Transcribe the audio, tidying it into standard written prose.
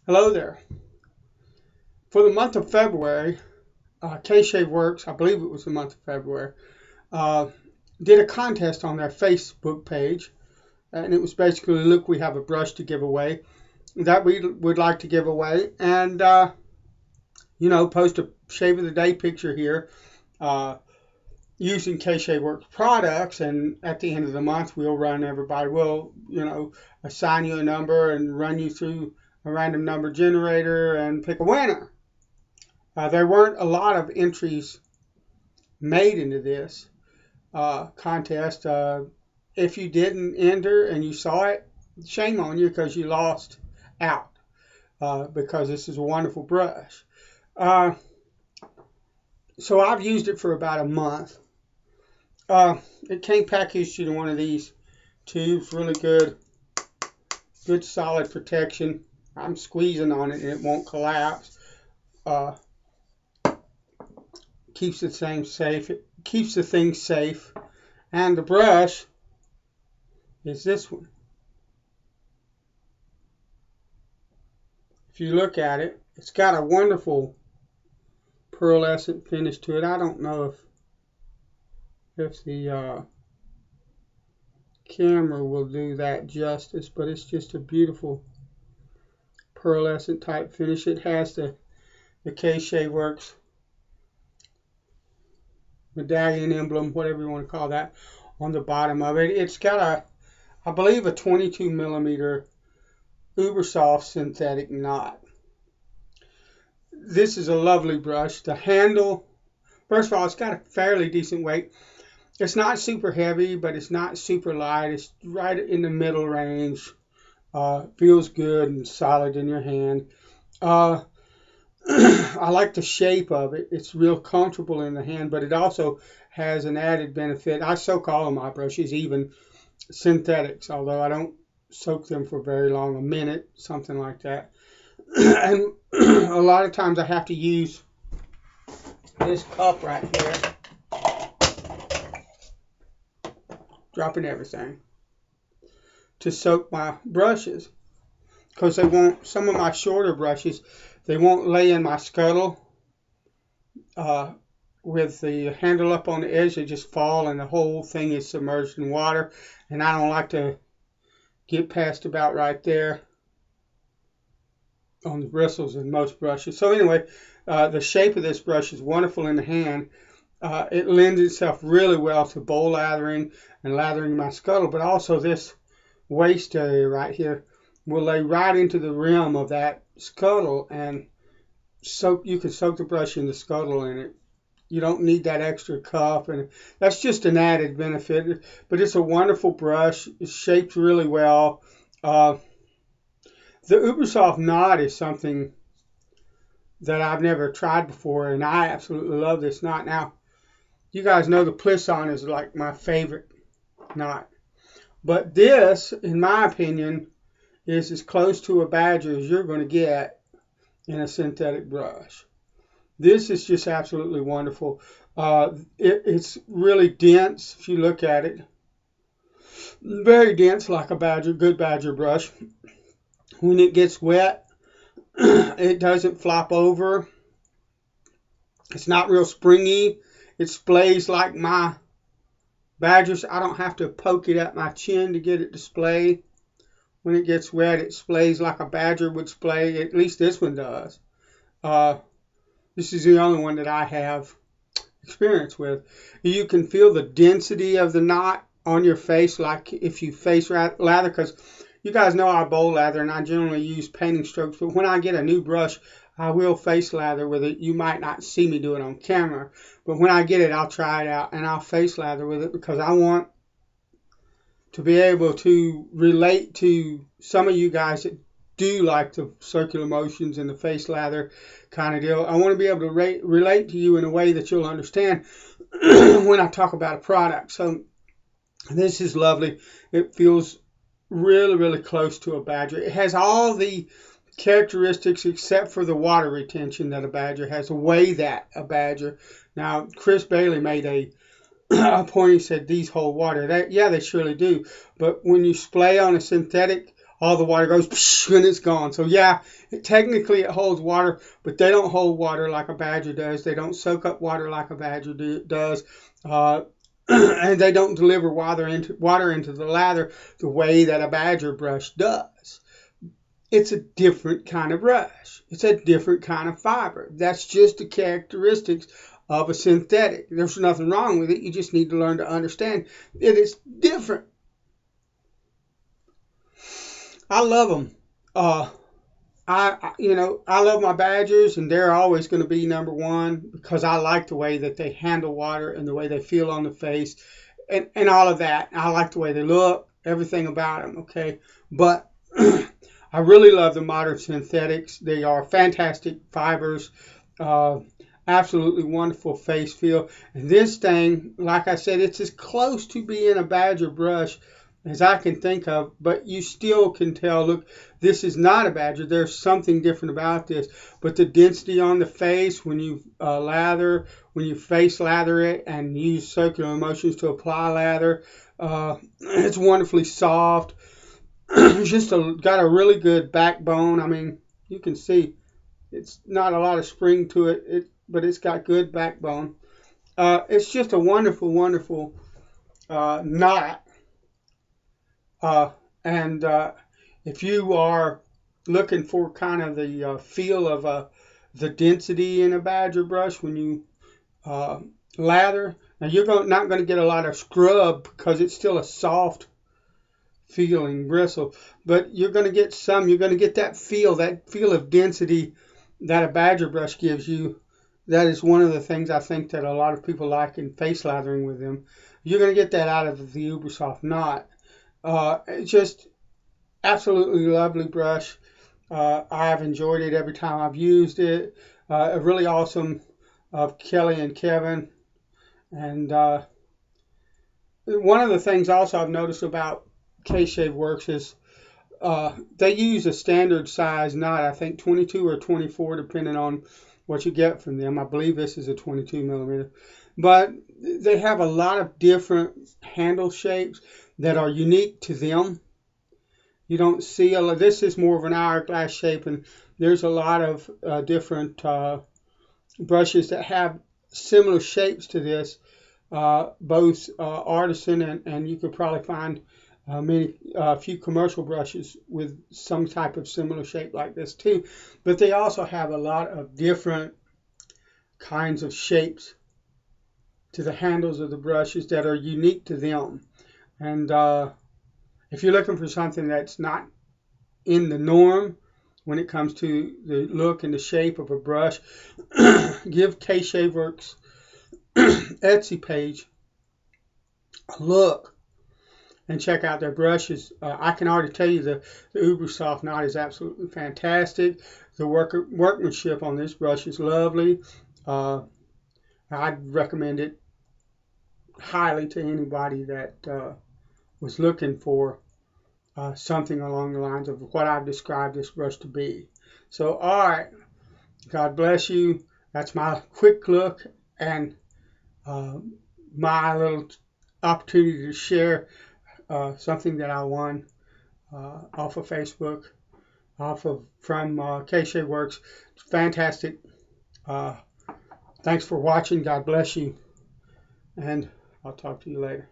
Hello there. For the month of February, K-Shave Works, I believe it was the month of February, uh, did a contest on their Facebook page. And it was basically, look, we have a brush to give away that we would like to give away. And, post a Shave of the Day picture here uh, using K-Shave Works products. And at the end of the month, we'll assign you a number and run you through a random number generator and pick a winner. There weren't a lot of entries made into this contest. If you didn't enter and you saw it, shame on you because you lost out because this is a wonderful brush. So I've used it for about a month. It came packaged in one of these tubes, really good solid protection. I'm squeezing on it and it won't collapse. Keeps the thing safe. It keeps the thing safe. And the brush is this one. If you look at it, it's got a wonderful pearlescent finish to it. I don't know if the camera will do that justice, but it's just a beautiful pearlescent type finish. It has the K-Shave Works medallion emblem, whatever you want to call that, on the bottom of it. It's got I believe a 22 millimeter uber soft synthetic knot. This is a lovely brush. The handle, first of all, it's got a fairly decent weight. It's not super heavy, but it's not super light. It's right in the middle range. Feels good and solid in your hand. I like the shape of it. It's real comfortable in the hand, but it also has an added benefit. I soak all of my brushes, even synthetics, although I don't soak them for very long, a minute, something like that. And a lot of times I have to use this cup right here, dropping everything, to soak my brushes, because some of my shorter brushes, they won't lay in my scuttle with the handle up on the edge. They just fall and the whole thing is submerged in water, and I don't like to get past about right there on the bristles in most brushes. So anyway, the shape of this brush is wonderful in the hand. It lends itself really well to bowl lathering and lathering my scuttle, but also this waist area right here will lay right into the rim of that scuttle, and you can soak the brush in the scuttle in it. You don't need that extra cup, and that's just an added benefit. But it's a wonderful brush. It's shaped really well. The Ubersoft knot is something that I've never tried before, and I absolutely love this knot. Now, you guys know the Plisson is like my favorite knot. But this, in my opinion, is as close to a badger as you're going to get in a synthetic brush. This is just absolutely wonderful. It's really dense if you look at it. Very dense, like a good badger brush. When it gets wet, it doesn't flop over. It's not real springy. It splays like my badgers. I don't have to poke it at my chin to get it to splay. When it gets wet, it splays like a badger would splay. At least this one does. This is the only one that I have experience with. You can feel the density of the knot on your face, like if you face lather, because you guys know I bowl lather and I generally use painting strokes, but when I get a new brush, I will face lather with it. You might not see me do it on camera, but when I get it, I'll try it out and I'll face lather with it, because I want to be able to relate to some of you guys that do like the circular motions and the face lather kind of deal. I want to be able to relate to you in a way that you'll understand when I talk about a product. So this is lovely. It feels really, really close to a badger. It has all the characteristics except for the water retention that a badger has, the way that a badger. Now, Chris Bailey made a point. He said these hold water. Yeah, they surely do. But when you splay on a synthetic, all the water goes and it's gone. So yeah, technically it holds water, but they don't hold water like a Badger does. They don't soak up water like a Badger does. And they don't deliver water into the lather the way that a Badger brush does. It's a different kind of brush. It's a different kind of fiber. That's just the characteristics of a synthetic. There's nothing wrong with it. You just need to learn to understand it is different. I love them. I love my Badgers, and they're always going to be number one because I like the way that they handle water and the way they feel on the face and all of that. I like the way they look, everything about them, okay? But I really love the modern synthetics. They are fantastic fibers, absolutely wonderful face feel. And this thing, like I said, it's as close to being a Badger brush as I can think of, but you still can tell, look, this is not a Badger. There's something different about this. But the density on the face when you when you face lather it and use circular motions to apply lather, it's wonderfully soft. It's just got a really good backbone. I mean, you can see it's not a lot of spring to it, but it's got good backbone. It's just a wonderful, wonderful knot. If you are looking for kind of the feel of the density in a Badger brush when you lather, now you're not going to get a lot of scrub because it's still a soft feeling bristle, but you're going to get some. You're going to get that feel of density that a Badger brush gives you. That is one of the things I think that a lot of people like in face lathering with them. You're going to get that out of the Uber Soft knot. It's just absolutely lovely brush. I've enjoyed it every time I've used it. A really awesome of Kelly and Kevin. And one of the things also I've noticed about K-Shave Worx is they use a standard size knot, I think 22 or 24 depending on what you get from them. I believe this is a 22 millimeter. But they have a lot of different handle shapes that are unique to them. You don't see this is more of an hourglass shape, and there's a lot of different brushes that have similar shapes to this, both artisan and you could probably find a few commercial brushes with some type of similar shape like this too. But they also have a lot of different kinds of shapes to the handles of the brushes that are unique to them. And if you're looking for something that's not in the norm when it comes to the look and the shape of a brush, give K-Shave Worx Etsy page a look and check out their brushes. I can already tell you the Uber Soft knot is absolutely fantastic. The workmanship on this brush is lovely. I'd recommend it highly to anybody that was looking for something along the lines of what I've described this brush to be. So, all right, God bless you. That's my quick look and my little opportunity to share something that I won off of Facebook, from K-Shave Worx. It's fantastic. Thanks for watching. God bless you, and I'll talk to you later.